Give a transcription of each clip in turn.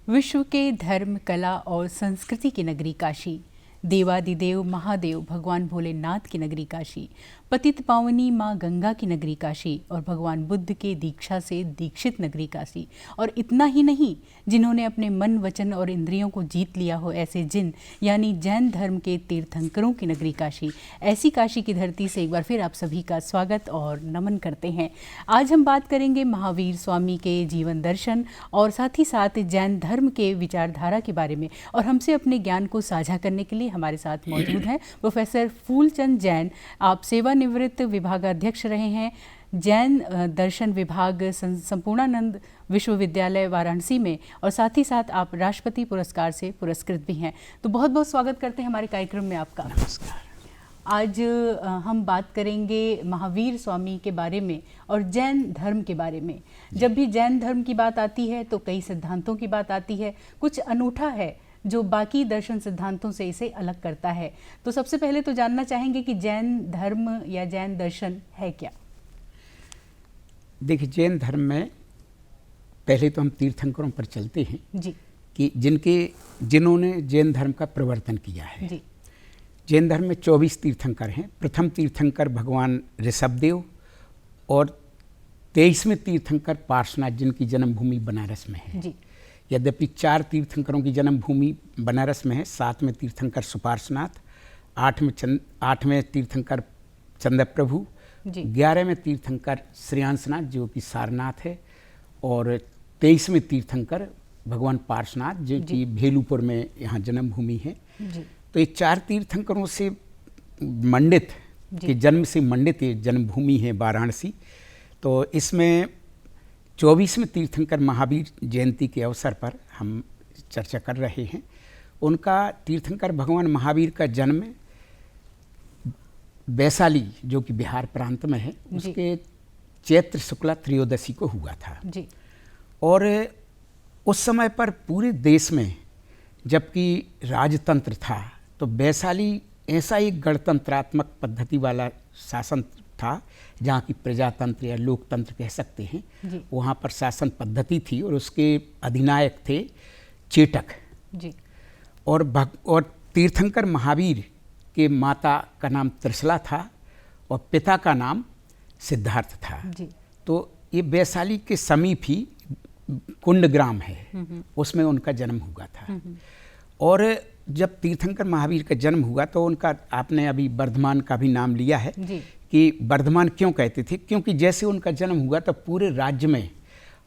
विश्व के धर्म, कला और संस्कृति की नगरी काशी, देवादिदेव महादेव भगवान भोलेनाथ की नगरी काशी, पतित पावनी माँ गंगा की नगरी काशी और भगवान बुद्ध के दीक्षा से दीक्षित नगरी काशी। और इतना ही नहीं, जिन्होंने अपने मन, वचन और इंद्रियों को जीत लिया हो, ऐसे जिन यानी जैन धर्म के तीर्थंकरों की नगरी काशी। ऐसी काशी की धरती से एक बार फिर आप सभी का स्वागत और नमन करते हैं। आज हम बात करेंगे महावीर स्वामी के जीवन दर्शन और साथ ही साथ जैन धर्म के विचारधारा के बारे में। और हमसे अपने ज्ञान को साझा करने के लिए हमारे साथ मौजूद हैं प्रोफेसर फूलचंद जैन। आप सेवानिवृत्त विभागाध्यक्ष रहे हैं जैन दर्शन विभाग संपूर्णानंद विश्वविद्यालय वाराणसी में, और साथ ही साथ आप राष्ट्रपति पुरस्कार से पुरस्कृत भी हैं। तो बहुत बहुत स्वागत करते हैं हमारे कार्यक्रम में आपका। नमस्कार। आज हम बात करेंगे महावीर स्वामी के बारे में और जैन धर्म के बारे में। जब भी जैन धर्म की बात आती है तो कई सिद्धांतों की बात आती है। कुछ अनूठा है जो बाकी दर्शन सिद्धांतों से इसे अलग करता है। तो सबसे पहले तो जानना चाहेंगे कि जैन धर्म या जैन दर्शन है क्या? देखिए, जैन धर्म में पहले तो हम तीर्थंकरों पर चलते हैं जी, कि जिन्होंने जैन धर्म का प्रवर्तन किया है। जी, जैन धर्म में 24 तीर्थंकर हैं। प्रथम तीर्थंकर भगवान ऋषभदेव और 23वें तीर्थंकर पार्श्वनाथ, जिनकी जन्मभूमि बनारस में है। जी, यद्यपि 4 तीर्थंकरों की जन्मभूमि बनारस में है। 7वें तीर्थंकर सुपार्श्वनाथ, 8वें तीर्थंकर चंद्रप्रभु, 11वें तीर्थंकर श्रेयांसनाथ जो कि सारनाथ है, और 23वें तीर्थंकर भगवान पार्श्वनाथ जो कि भेलूपुर में यहाँ जन्मभूमि है। जी, तो ये 4 तीर्थंकरों से मंडित के जन्म से मंडित ये जन्मभूमि है वाराणसी। तो इसमें 24वें तीर्थंकर महावीर जयंती के अवसर पर हम चर्चा कर रहे हैं। उनका तीर्थंकर भगवान महावीर का जन्म वैशाली जो कि बिहार प्रांत में है, उसके चैत्र शुक्ला त्रयोदशी को हुआ था जी। और उस समय पर पूरे देश में जबकि राजतंत्र था, तो वैशाली ऐसा एक गणतंत्रात्मक पद्धति वाला शासन था जहाँ की प्रजातंत्र या लोकतंत्र कह सकते हैं, वहाँ पर शासन पद्धति थी और उसके अधिनायक थे चेटक जी। और तीर्थंकर महावीर के माता का नाम त्रिशला था और पिता का नाम सिद्धार्थ था जी। तो ये वैशाली के समीप ही कुंडग्राम है, उसमें उनका जन्म हुआ था। और जब तीर्थंकर महावीर का जन्म हुआ तो उनका, आपने अभी वर्धमान का भी नाम लिया है कि वर्धमान क्यों कहते थे, क्योंकि जैसे उनका जन्म हुआ तो पूरे राज्य में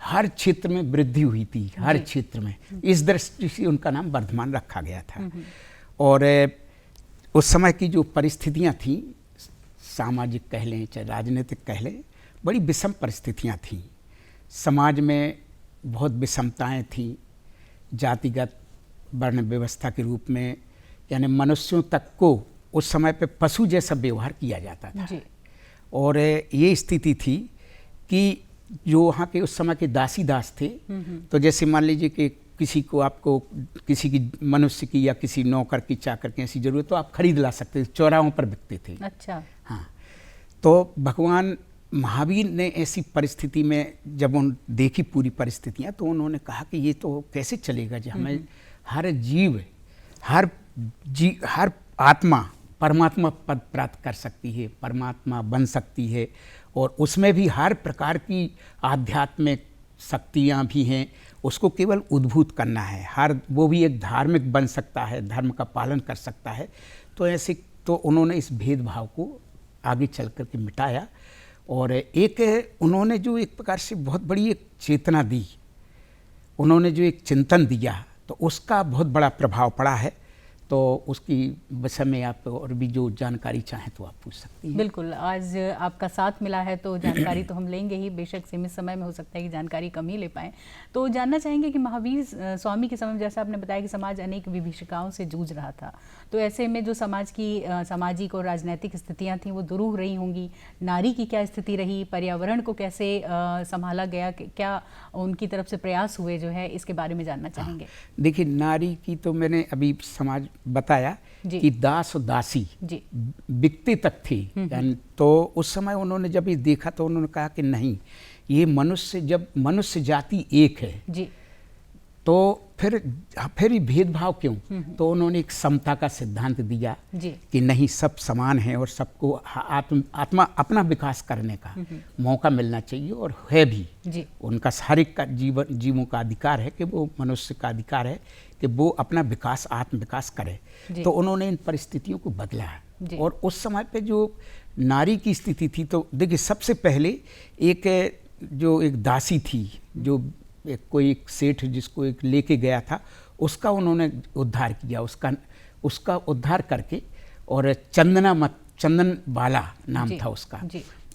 हर क्षेत्र में वृद्धि हुई थी, हर क्षेत्र में। इस दृष्टि से उनका नाम वर्धमान रखा गया था। और उस समय की जो परिस्थितियां थीं, सामाजिक कह लें चाहे राजनीतिक कह लें, बड़ी विषम परिस्थितियां थीं। समाज में बहुत विषमताएं थीं, जातिगत वर्ण व्यवस्था के रूप में, यानी मनुष्यों तक को उस समय पे पशु जैसा व्यवहार किया जाता था। और ये स्थिति थी कि जो वहाँ के उस समय के दासी दास थे, तो जैसे मान लीजिए कि किसी को, आपको किसी की मनुष्य की या किसी नौकर की चाकर की ऐसी जरूरत तो आप खरीद ला सकते थे, चौराहों पर बिकते थे। अच्छा। हाँ, तो भगवान महावीर ने ऐसी परिस्थिति में जब उन देखी पूरी परिस्थितियाँ, तो उन्होंने कहा कि ये तो कैसे चलेगा जी, हमें हर जीव, हर आत्मा परमात्मा पद प्राप्त कर सकती है, परमात्मा बन सकती है, और उसमें भी हर प्रकार की आध्यात्मिक शक्तियाँ भी हैं, उसको केवल उद्भूत करना है। वो भी एक धार्मिक बन सकता है, धर्म का पालन कर सकता है। तो ऐसे तो उन्होंने इस भेदभाव को आगे चल कर के मिटाया, और उन्होंने जो एक प्रकार से बहुत बड़ी एक चेतना दी, उन्होंने जो एक चिंतन दिया, तो उसका बहुत बड़ा प्रभाव पड़ा है। तो उसकी विषय में आप और भी जो जानकारी चाहें तो आप पूछ सकती हैं। बिल्कुल, आज आपका साथ मिला है तो जानकारी तो हम लेंगे ही। बेशक सीमित समय में हो सकता है कि जानकारी कम ही ले पाएँ। तो जानना चाहेंगे कि महावीर स्वामी के समय, जैसा आपने बताया कि समाज अनेक विभीषिकाओं से जूझ रहा था, तो ऐसे में जो समाज की सामाजिक और राजनैतिक स्थितियाँ थीं वो दुरूह रही होंगी। नारी की क्या स्थिति रही, पर्यावरण को कैसे संभाला गया, क्या उनकी तरफ से प्रयास हुए, जो है इसके बारे में जानना चाहेंगे। देखिए, नारी की तो मैंने अभी समाज बताया कि दास और दासी बिकते तक थी, यानी तो उस समय उन्होंने जब ये देखा तो उन्होंने कहा कि नहीं, ये जब मनुष्य जाति एक है, तो फिर भेदभाव क्यों? तो उन्होंने एक समता का सिद्धांत दिया जी। कि नहीं, सब समान हैं और सबको आत्मा अपना विकास करने का मौका मिलना चाहिए, और है भी जी। उनका हर एक का जीवों का अधिकार है कि वो, मनुष्य का अधिकार है कि वो अपना विकास, आत्म विकास करे। तो उन्होंने इन परिस्थितियों को बदला है। और उस समय पे जो नारी की स्थिति थी, तो देखिए सबसे पहले एक दासी थी, जो कोई एक सेठ जिसको एक लेके गया था, उसका उन्होंने उद्धार किया, उसका उद्धार करके, और चंदन बाला नाम था उसका।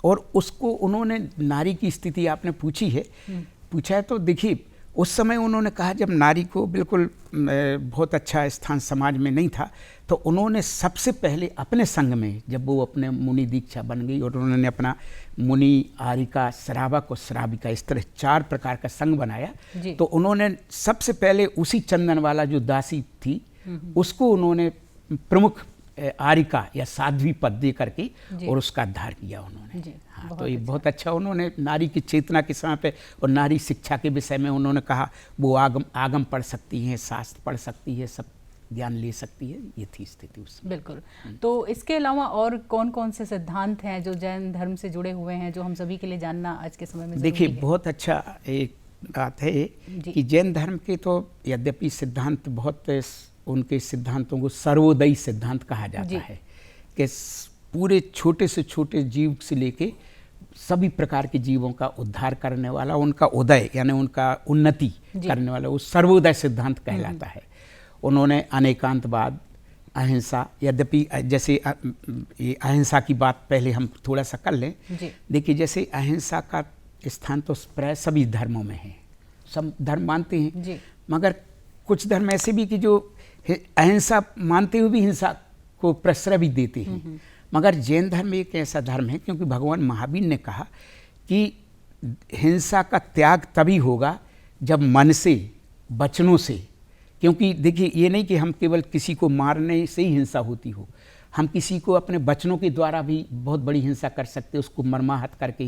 और उसको उन्होंने, नारी की स्थिति आपने पूछा है, तो देखिए उस समय उन्होंने कहा जब नारी को बिल्कुल बहुत अच्छा स्थान समाज में नहीं था, तो उन्होंने सबसे पहले अपने संघ में, जब वो अपने मुनि दीक्षा बन गई और उन्होंने अपना मुनि, आरिका, श्रावक और श्राविका, इस तरह 4 प्रकार का संघ बनाया, तो उन्होंने सबसे पहले उसी चंदन वाला जो दासी थी, उसको उन्होंने प्रमुख आरिका या साध्वी पद दे करके और उसका उद्धार किया उन्होंने। हाँ, तो ये बहुत अच्छा उन्होंने नारी की चेतना के समय पे, और नारी शिक्षा के विषय में उन्होंने कहा वो आगम पढ़ सकती हैं, शास्त्र पढ़ सकती है, सब ज्ञान ले सकती है, ये थी स्थिति उसमें। बिल्कुल। तो इसके अलावा और कौन कौन से सिद्धांत हैं जो जैन धर्म से जुड़े हुए हैं, जो हम सभी के लिए जानना आज के समय में जरूरी है? देखिए बहुत अच्छा एक बात है कि जैन धर्म के तो यद्यपि सिद्धांत, बहुत उनके सिद्धांतों को सर्वोदयी सिद्धांत कहा जाता है, कि पूरे छोटे से छोटे जीव से लेके सभी प्रकार के जीवों का उद्धार करने वाला, उनका उदय यानी उनका उन्नति करने वाला, वो सर्वोदय सिद्धांत कहलाता है। उन्होंने अनेकांतवाद, अहिंसा, यद्यपि जैसे अहिंसा की बात पहले हम थोड़ा सा कर लें। देखिए जैसे अहिंसा का स्थान तो प्राय सभी धर्मों में है, सब धर्म मानते हैं, मगर कुछ धर्म ऐसे भी कि जो अहिंसा मानते हुए भी हिंसा को प्रश्रय भी देते हैं। मगर जैन धर्म एक ऐसा धर्म है, क्योंकि भगवान महावीर ने कहा कि हिंसा का त्याग तभी होगा जब मन से, वचनों से, क्योंकि देखिए ये नहीं कि हम केवल किसी को मारने से ही हिंसा होती हो, हम किसी को अपने वचनों के द्वारा भी बहुत बड़ी हिंसा कर सकते, उसको मर्माहत करके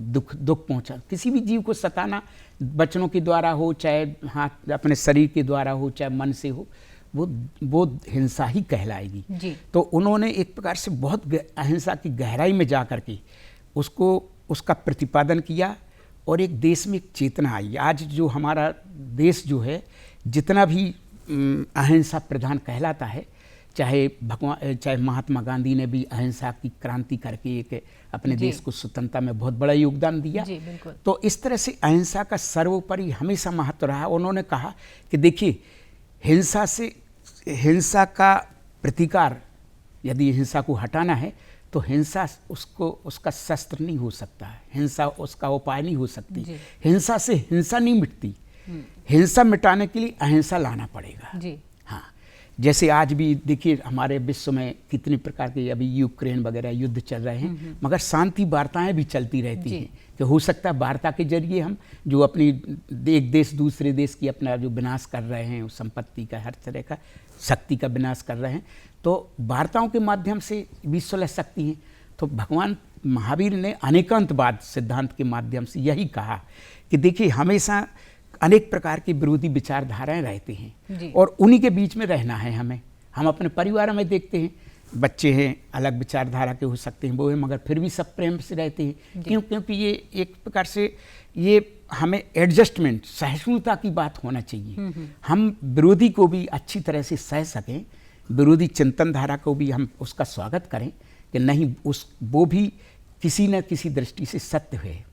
दुख पहुंचा, किसी भी जीव को सताना वचनों के द्वारा हो, चाहे हाथ अपने शरीर के द्वारा हो, चाहे मन से हो, वो हिंसा ही कहलाएगी। तो उन्होंने एक प्रकार से बहुत अहिंसा की गहराई में जा कर के उसका प्रतिपादन किया, और एक देश में एक चेतना आई। आज जो हमारा देश जो है, जितना भी अहिंसा प्रधान कहलाता है, चाहे महात्मा गांधी ने भी अहिंसा की क्रांति करके एक अपने देश को स्वतंत्रता में बहुत बड़ा योगदान दिया। तो इस तरह से अहिंसा का सर्वोपरि हमेशा महत्व रहा। उन्होंने कहा कि देखिए हिंसा का प्रतिकार, यदि हिंसा को हटाना है तो हिंसा उसका शस्त्र नहीं हो सकता है, हिंसा उसका उपाय नहीं हो सकती, हिंसा से हिंसा नहीं मिटती, हिंसा मिटाने के लिए अहिंसा लाना पड़ेगा। हाँ, जैसे आज भी देखिए हमारे विश्व में कितनी प्रकार के अभी यूक्रेन वगैरह युद्ध चल रहे हैं, मगर शांति वार्ताएं भी चलती रहती हैं कि हो सकता है वार्ता के जरिए हम जो अपनी एक देश दूसरे देश की अपना जो विनाश कर रहे हैं, संपत्ति का, हर तरह का शक्ति का विनाश कर रहे हैं, तो वार्ताओं के माध्यम से भी सुलझ सकती हैं। तो भगवान महावीर ने अनेकांतवाद सिद्धांत के माध्यम से यही कहा कि देखिए हमेशा अनेक प्रकार की विरोधी विचारधाराएं रहते हैं, और उन्हीं के बीच में रहना है हमें। हम अपने परिवार में देखते हैं, बच्चे हैं अलग विचारधारा के हो सकते हैं, वो है, मगर फिर भी सब प्रेम से रहते हैं। क्योंकि ये एक प्रकार से ये हमें एडजस्टमेंट, सहिष्णुता की बात होना चाहिए। हम विरोधी को भी अच्छी तरह से सह सकें, विरोधी चिंतन धारा को भी हम उसका स्वागत करें कि नहीं, वो भी किसी न किसी दृष्टि से सत्य है।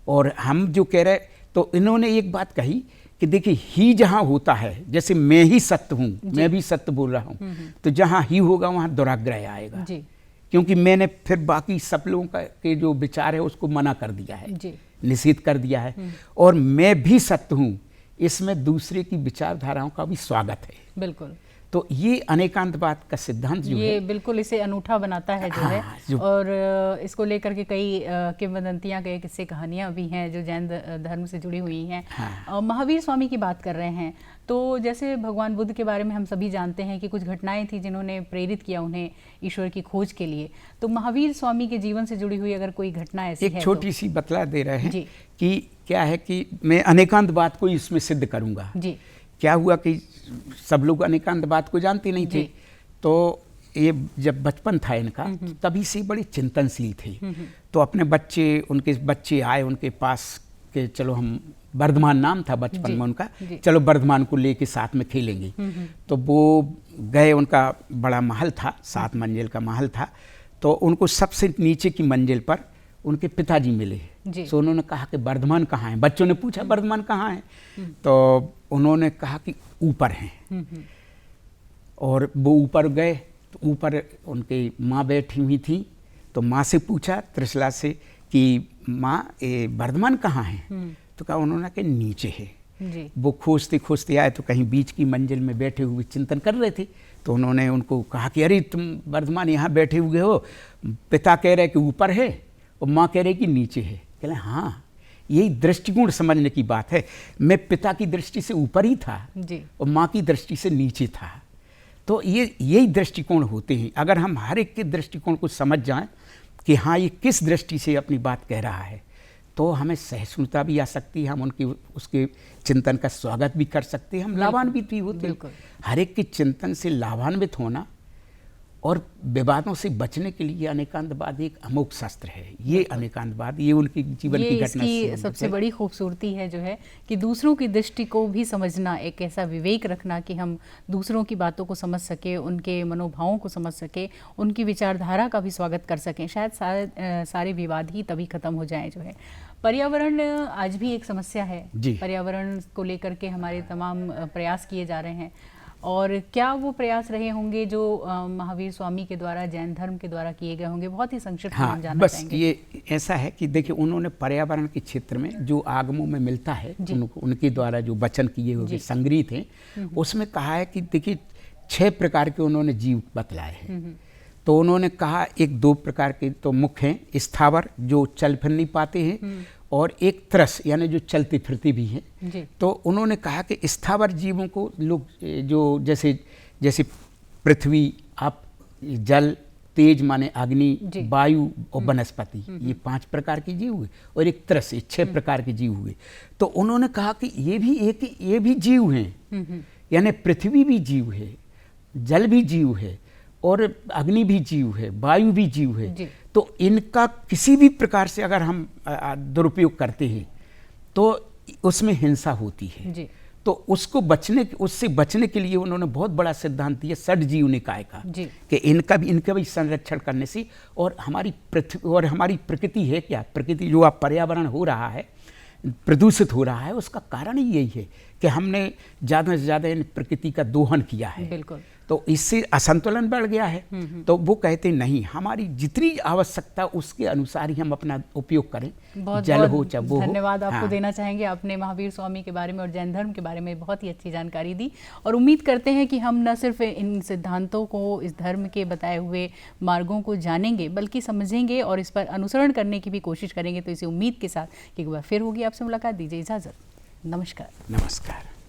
और हम जो कह रहे, तो इन्होंने एक बात कही कि देखिए ही जहाँ होता है, जैसे मैं ही सत्य हूँ, मैं भी सत्य बोल रहा हूँ, तो जहाँ ही होगा वहाँ दुराग्रह आएगा, क्योंकि मैंने फिर बाकी सब लोगों के जो विचार है उसको मना कर दिया है, निषेध कर दिया है, और मैं भी सत्य हूँ, इसमें दूसरे की विचारधाराओं का भी स्वागत है। बिल्कुल। तो ये अनेकांतवाद का सिद्धांत जो ये है, बिल्कुल इसे अनूठा बनाता है जो है, और इसको लेकर के कई किंवदंतियां, कई किस्से, कहानियां भी हैं जो जैन धर्म से जुड़ी हुई हैं। महावीर स्वामी की बात कर रहे हैं, तो जैसे भगवान बुद्ध के बारे में हम सभी जानते हैं कि कुछ घटनाएं थी जिन्होंने प्रेरित किया उन्हें ईश्वर की खोज के लिए। तो महावीर स्वामी के जीवन से जुड़ी हुई अगर कोई घटना ऐसी है, एक छोटी सी बतला दे रहे हैं कि क्या है कि मैं अनेकांतवाद को इसमें सिद्ध करूंगा क्या हुआ कि सब लोग अनेकांतवाद को जानते नहीं थे, तो ये जब बचपन था इनका तभी से बड़े चिंतनशील थे। तो अपने बच्चे, उनके बच्चे आए उनके पास कि चलो हम, वर्धमान नाम था बचपन में उनका, चलो वर्धमान को लेके साथ में खेलेंगे। तो वो गए, उनका बड़ा महल था, 7 मंजिल का महल था। तो उनको सबसे नीचे की मंजिल पर उनके पिताजी मिले। तो उन्होंने कहा कि वर्धमान कहाँ है? बच्चों ने पूछा वर्धमान कहाँ है? तो उन्होंने कहा कि ऊपर हैं। और वो ऊपर गए तो ऊपर उनकी माँ बैठी हुई थी। तो माँ से पूछा त्रिशला से कि माँ ये वर्धमान कहाँ है? तो कहा, उन्होंने कि नीचे है। वो खोजते खोजते आए तो कहीं बीच की मंजिल में बैठे हुए चिंतन कर रहे थे। तो उन्होंने उनको कहा कि अरे तुम वर्धमान यहाँ बैठे हुए हो, पिता कह रहे कि ऊपर है और माँ कह रही कि नीचे है। कह रहे हाँ, यही दृष्टिकोण समझने की बात है। मैं पिता की दृष्टि से ऊपर ही था और माँ की दृष्टि से नीचे था। तो यही दृष्टिकोण होते हैं। अगर हम हर एक के दृष्टिकोण को समझ जाएं कि हाँ ये किस दृष्टि से अपनी बात कह रहा है, तो हमें सहिष्णुता भी आ सकती है, हम उसके चिंतन का स्वागत भी कर सकते हैं, हम लाभान्वित भी होते हैं। हर एक के चिंतन से लाभान्वित होना और विवादों से बचने के लिए अनेकांतवाद एक अमोघ शस्त्र है। ये अनेकांतवाद, ये उनकी जीवन की घटना से सबसे बड़ी खूबसूरती है जो है कि दूसरों की दृष्टि को भी समझना, एक ऐसा विवेक रखना कि हम दूसरों की बातों को समझ सके, उनके मनोभावों को समझ सके, उनकी विचारधारा का भी स्वागत कर सकें। शायद सारे विवाद ही तभी खत्म हो जाएं जो है। पर्यावरण आज भी एक समस्या है। पर्यावरण को लेकर के हमारे तमाम प्रयास किए जा रहे हैं, और क्या वो प्रयास रहे होंगे जो महावीर स्वामी के द्वारा, जैन धर्म के द्वारा किए गए होंगे? बहुत ही संक्षिप्त में हम जानना चाहेंगे। ये ऐसा है कि देखिए, उन्होंने पर्यावरण के क्षेत्र में जो आगमों में मिलता है, उनके द्वारा जो वचन किए हुए संग्रहित हैं, उसमें कहा है कि देखिए 6 प्रकार के उन्होंने जीव बतलाए हैं। तो उन्होंने कहा 1-2 प्रकार के तो मुख्य हैं, स्थावर जो चल फिर नहीं पाते हैं, और एक त्रस यानी जो चलते फिरते भी हैं। तो उन्होंने कहा कि स्थावर जीवों को लोग जो जैसे पृथ्वी, आप, जल, तेज माने अग्नि, वायु और वनस्पति, ये 5 प्रकार के जीव हुए, और एक त्रस, 6 प्रकार के जीव हुए। तो उन्होंने कहा कि ये भी जीव हैं, यानी पृथ्वी भी जीव है, जल भी जीव है, और अग्नि भी जीव है, वायु भी जीव है। तो इनका किसी भी प्रकार से अगर हम दुरुपयोग करते हैं तो उसमें हिंसा होती है। तो उससे बचने के लिए उन्होंने बहुत बड़ा सिद्धांत दिया षड जीव निकाय का, कि इनका भी संरक्षण करने से, और हमारी पृथ्वी और हमारी प्रकृति है क्या, प्रकृति जो आप पर्यावरण हो रहा है, प्रदूषित हो रहा है, उसका कारण ही यही है कि हमने ज़्यादा से ज़्यादा इन प्रकृति का दोहन किया है। बिल्कुल। तो इससे असंतुलन बढ़ गया है। तो वो कहते नहीं, हमारी जितनी आवश्यकता उसके अनुसार ही हम अपना उपयोग करें, जल हो चाहे वो हो। धन्यवाद आपको देना चाहेंगे, आपने महावीर स्वामी के बारे में और जैन धर्म के बारे में बहुत ही अच्छी जानकारी दी, और उम्मीद करते हैं कि हम न सिर्फ इन सिद्धांतों को, इस धर्म के बताए हुए मार्गों को जानेंगे, बल्कि समझेंगे और इस पर अनुसरण करने की भी कोशिश करेंगे। तो इसी उम्मीद के साथ कि एक बार फिर होगी आपसे मुलाकात, दीजिए इजाज़त। नमस्कार। नमस्कार।